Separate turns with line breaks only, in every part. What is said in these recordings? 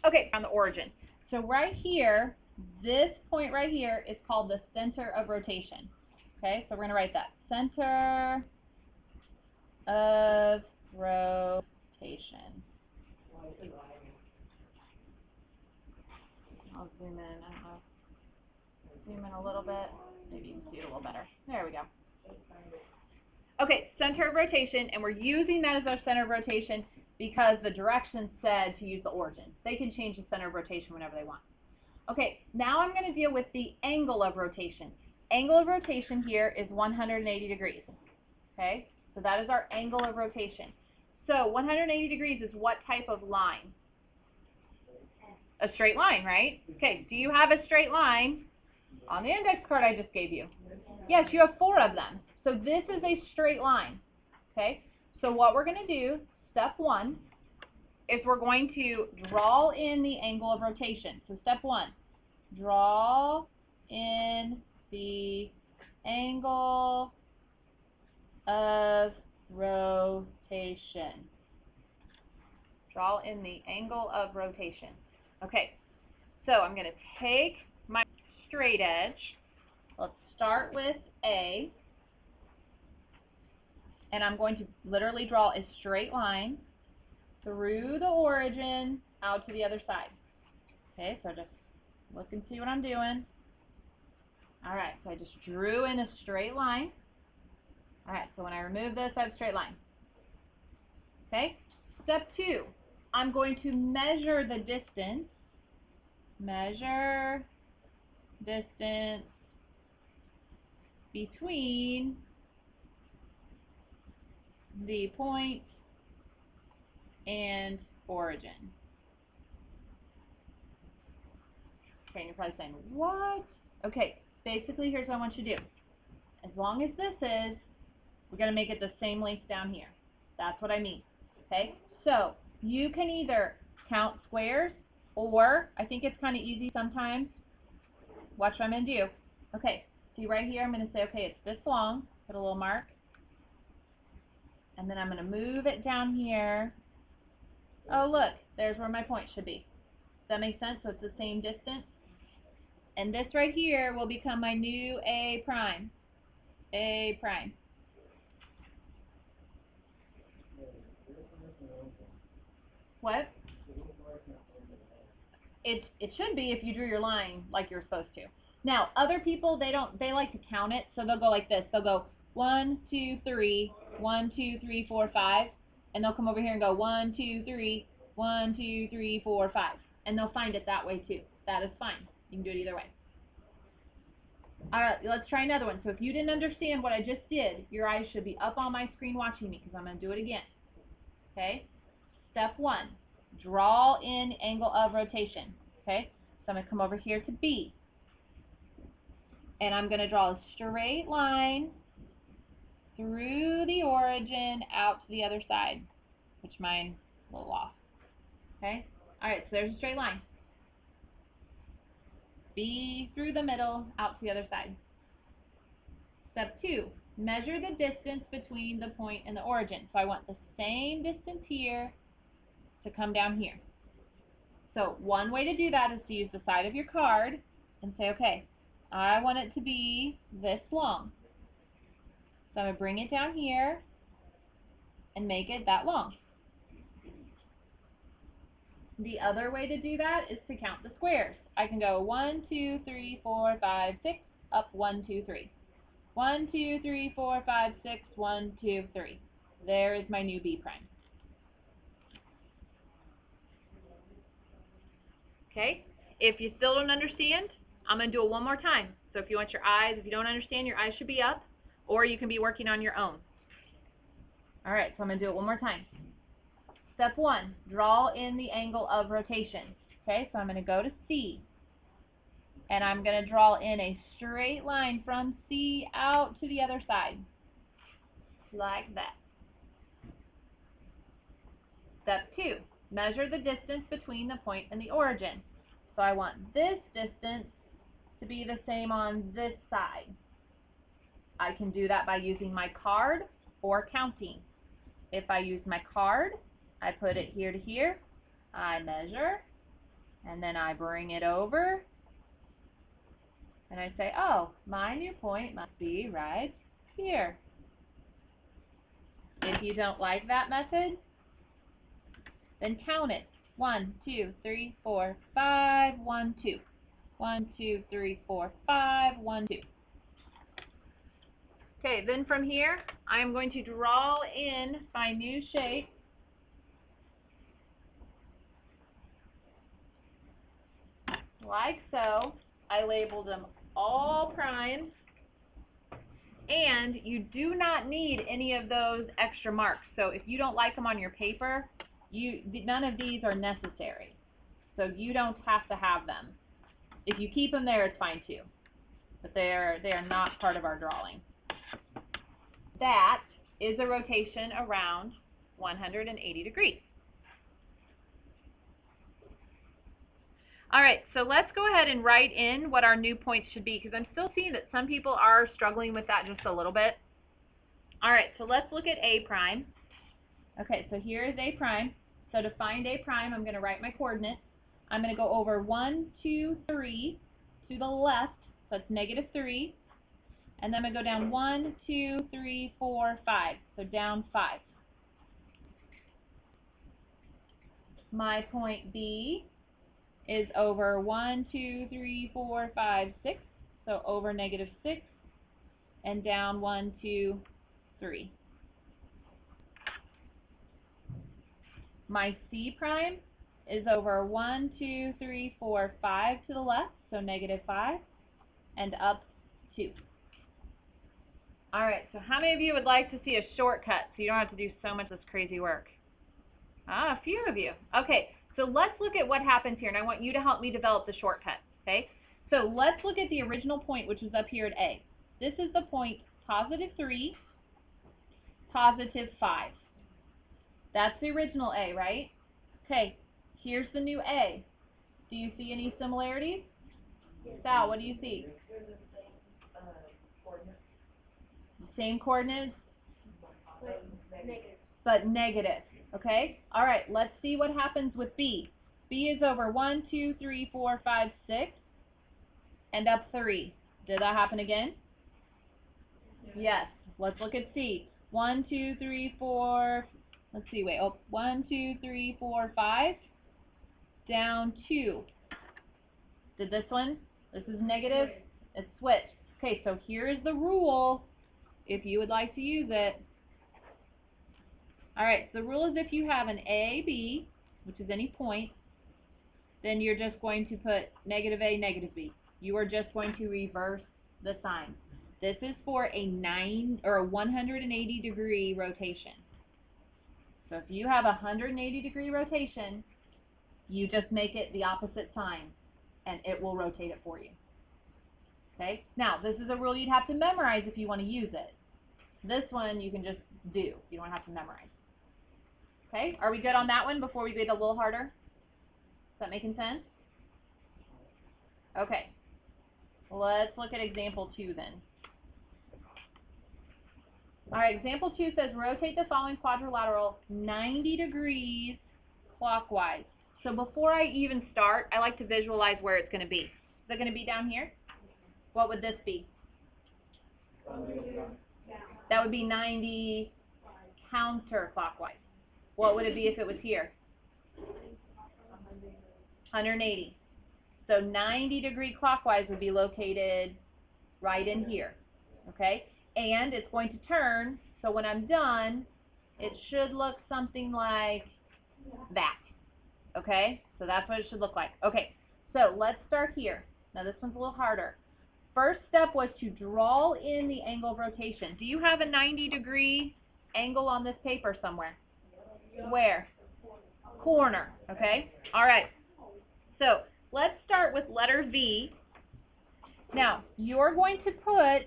Okay, on the origin. So right here, this point right here is called the center of rotation. Okay, so we're going to write that. Center of rotation. I'll zoom in. I don't know. Zoom in a little bit. Maybe you can see it a little better. There we go. Okay, center of rotation, and we're using that as our center of rotation because the directions said to use the origin. They can change the center of rotation whenever they want. Okay, now I'm going to deal with the angle of rotation. Angle of rotation here is 180 degrees. Okay, so that is our angle of rotation. So 180 degrees is what type of line? A straight line, right? Okay, do you have a straight line on the index card I just gave you? Yes, you have 4 of them. So this is a straight line. Okay, so what we're going to do, step 1, is we're going to draw in the angle of rotation. So step 1, draw in the angle of rotation. Draw in the angle of rotation. Okay, so I'm going to take my straight edge. Let's start with A. And I'm going to literally draw a straight line through the origin out to the other side. Okay, so just look and see what I'm doing. All right, so I just drew in a straight line. All right, so when I remove this, I have a straight line. Okay, step 2, I'm going to measure the distance. Measure distance between the point and origin. Okay, and you're probably saying, what? Okay, basically here's what I want you to do. As long as this is, we're going to make it the same length down here. That's what I mean. Okay, so you can either count squares, or I think it's kind of easy sometimes. Watch what I'm going to do. Okay, see right here, I'm going to say, okay, it's this long. Put a little mark. And then I'm going to move it down here. Oh, look, there's where my point should be. Does that make sense? So it's the same distance. And this right here will become my new A prime. A prime. What? It should be if you drew your line like you're supposed to. Now, other people, they like to count it, so they'll go like this. They'll go 1, 2, 3, 1, 2, 3, 4, 5, and they'll come over here and go 1, 2, 3, 1, 2, 3, 4, 5, and they'll find it that way too. That is fine. You can do it either way. All right, let's try another one. So if you didn't understand what I just did, your eyes should be up on my screen watching me because I'm going to do it again. Okay? Step 1, draw in angle of rotation. Okay? So I'm going to come over here to B. And I'm going to draw a straight line through the origin out to the other side, which mine's a little off. Okay? All right, so there's a straight line. B through the middle, out to the other side. Step 2, measure the distance between the point and the origin. So I want the same distance here to come down here. So one way to do that is to use the side of your card and say, okay, I want it to be this long. So I'm going to bring it down here and make it that long. The other way to do that is to count the squares. I can go 1, 2, 3, 4, 5, 6, up 1, 2, 3. 1, 2, 3, 4, 5, 6, 1, 2, 3. There is my new B prime. Okay, if you still don't understand, I'm going to do it one more time. So if you want your eyes, if you don't understand, your eyes should be up, or you can be working on your own. All right, so I'm going to do it one more time. Step 1, draw in the angle of rotation. Okay, so I'm going to go to C, and I'm going to draw in a straight line from C out to the other side, like that. Step 2, measure the distance between the point and the origin. So I want this distance to be the same on this side. I can do that by using my card or counting. If I use my card, I put it here to here, I measure, And then I bring it over, and I say, oh, my new point must be right here. If you don't like that method, then count it. 1, 2, 3, 4, 5, 1, 2. 1, 2, 3, 4, 5, 1, 2. Okay, then from here, I'm going to draw in my new shape. Like so. I labeled them all primes. And you do not need any of those extra marks. So if you don't like them on your paper, none of these are necessary. So you don't have to have them. If you keep them there, it's fine too. But they are not part of our drawing. That is a rotation around 180 degrees. All right, so let's go ahead and write in what our new points should be, because I'm still seeing that some people are struggling with that just a little bit. All right, so let's look at A prime. Okay, so here is A prime. So to find A prime, I'm going to write my coordinates. I'm going to go over 1, 2, 3 to the left, so it's -3. And then I'm going to go down 1, 2, 3, 4, 5, so down 5. My point B is over 1, 2, 3, 4, 5, 6, so over -6, and down 1, 2, 3. My C prime is over 1, 2, 3, 4, 5 to the left, so -5, and up 2. All right, so how many of you would like to see a shortcut so you don't have to do so much of this crazy work? Ah, a few of you. Okay, so let's look at what happens here, and I want you to help me develop the shortcut, okay? So let's look at the original point, which is up here at A. This is the point +3, +5. That's the original A, right? Okay, here's the new A. Do you see any similarities? Sal, what do you see? Same coordinates, but negative. Okay? All right, let's see what happens with B. B is over 1, 2, 3, 4, 5, 6, and up 3. Did that happen again? Yes. Let's look at C. 1, 2, 3, 4, let's see, wait, 1, 2, 3, 4, 5, down 2. Did this one? This is negative. It's switched. Okay, so here's the rule if you would like to use it. All right, so the rule is if you have an A, B, which is any point, then you're just going to put -A, -B. You are just going to reverse the sign. This is for a 180 degree rotation. So if you have a 180 degree rotation, you just make it the opposite sign, and it will rotate it for you. Okay? Now, this is a rule you'd have to memorize if you want to use it. This one you can just do. You don't have to memorize. Okay? Are we good on that one before we get a little harder? Is that making sense? Okay. Let's look at example 2 then. All right, example 2 says rotate the following quadrilateral 90 degrees clockwise. So before I even start, I like to visualize where it's going to be. Is it going to be down here? What would this be? That would be 90 counterclockwise. What would it be if it was here? 180. So 90 degree clockwise would be located right in here. Okay? And it's going to turn, so when I'm done, it should look something like that. Okay? So that's what it should look like. Okay, so let's start here. Now this one's a little harder. First step was to draw in the angle of rotation. Do you have a 90 degree angle on this paper somewhere? Where? Corner. Okay? All right. So let's start with letter V. Now, you're going to put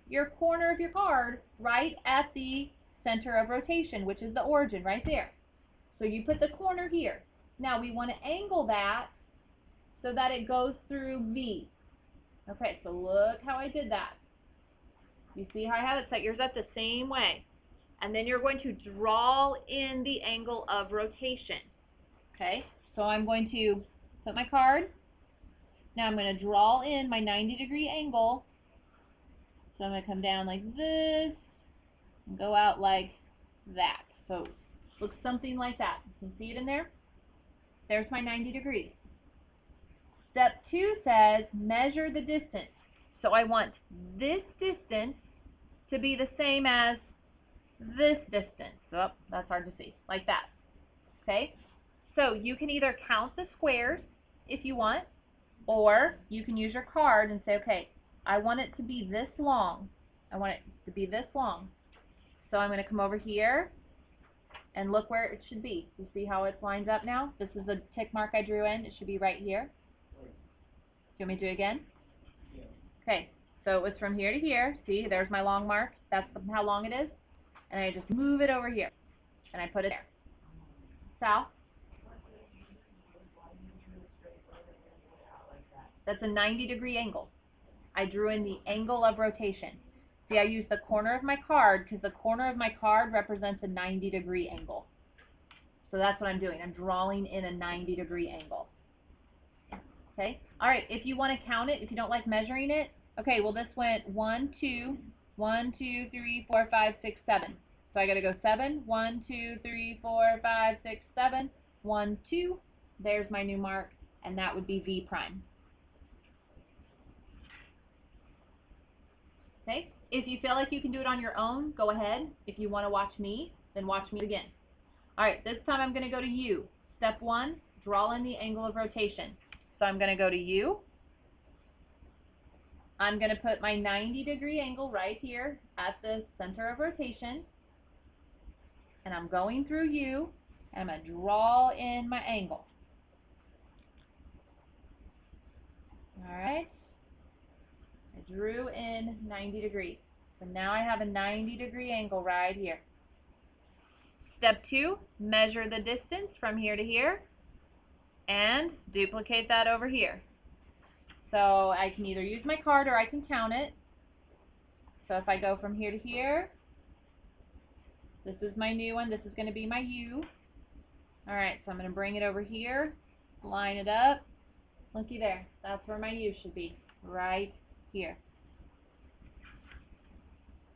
your corner of your card right at the center of rotation, which is the origin right there. So you put the corner here. Now we want to angle that so that it goes through V. Okay, so look how I did that. You see how I have it set yours up the same way. And then you're going to draw in the angle of rotation. Okay, so I'm going to put my card. Now I'm going to draw in my 90-degree angle. So I'm going to come down like this and go out like that. So it looks something like that. You can see it in there. There's my 90 degrees. Step 2 says measure the distance. So I want this distance to be the same as this distance. Oh, that's hard to see. Like that. Okay? So you can either count the squares if you want, or you can use your card and say, okay, I want it to be this long. I want it to be this long. So I'm going to come over here and look where it should be. You see how it lines up now? This is a tick mark I drew in. It should be right here. Do you want me to do it again? Okay, so it was from here to here. See, there's my long mark. That's how long it is. And I just move it over here. And I put it there. Sal? That's a 90-degree angle. I drew in the angle of rotation. See, I used the corner of my card because the corner of my card represents a 90-degree angle. So that's what I'm doing. I'm drawing in a 90-degree angle. Okay? All right, if you want to count it, if you don't like measuring it, okay, well, this went 1, 2, 1, 2, 3, 4, 5, 6, 7. So I got to go 7, 1, 2, 3, 4, 5, 6, 7, 1, 2. There's my new mark, and that would be V prime. Okay? If you feel like you can do it on your own, go ahead. If you want to watch me, then watch me again. All right, this time I'm going to go to U. Step 1, draw in the angle of rotation. So I'm going to go to U. I'm going to put my 90-degree angle right here at the center of rotation. And I'm going through U, and I'm going to draw in my angle. All right. I drew in 90 degrees. So now I have a 90-degree angle right here. Step 2, measure the distance from here to here and duplicate that over here. So I can either use my card or I can count it. So if I go from here to here, this is my new one. This is going to be my U. All right, so I'm going to bring it over here, line it up. Looky there. That's where my U should be, right here.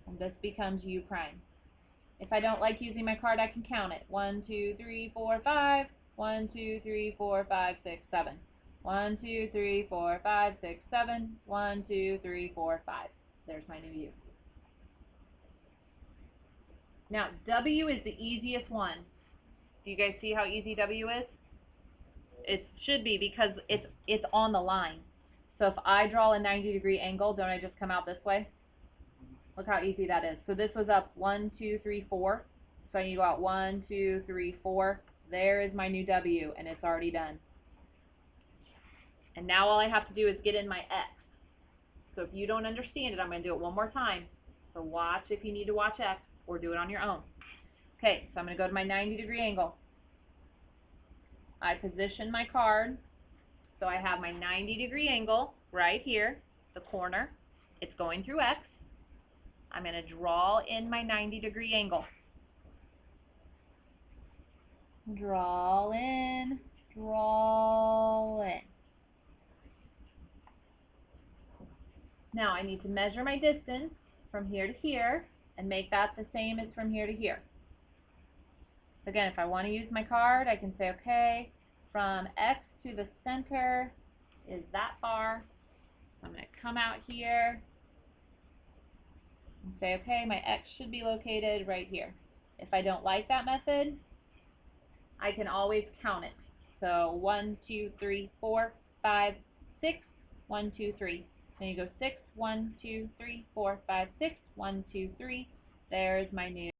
And this becomes U prime. If I don't like using my card, I can count it. 1, 2, 3, 4, 5. 1, 2, 3, 4, 5, 6, 7. 1, 2, 3, 4, 5, 6, 7. 1, 2, 3, 4, 5. There's my new U. Now, W is the easiest one. Do you guys see how easy W is? It should be because it's on the line. So if I draw a 90-degree angle, don't I just come out this way? Look how easy that is. So this was up 1, 2, 3, 4. So I need to go out 1, 2, 3, 4. There is my new W, and it's already done. And now all I have to do is get in my X. So if you don't understand it, I'm going to do it one more time. So watch if you need to watch X, or do it on your own. Okay, so I'm going to go to my 90-degree angle. I position my card. So I have my 90-degree angle right here, the corner. It's going through X. I'm going to draw in my 90-degree angle. Draw in, draw in. Now I need to measure my distance from here to here and make that the same as from here to here. Again, if I want to use my card, I can say, okay, from X to the center is that far. I'm going to come out here and say, okay, my X should be located right here. If I don't like that method, I can always count it. So 1, 2, 3, 4, 5, 6, 1, 2, 3. Then you go 6, 1, 2, 3, 4, 5, 6, 1, 2, 3. There's my new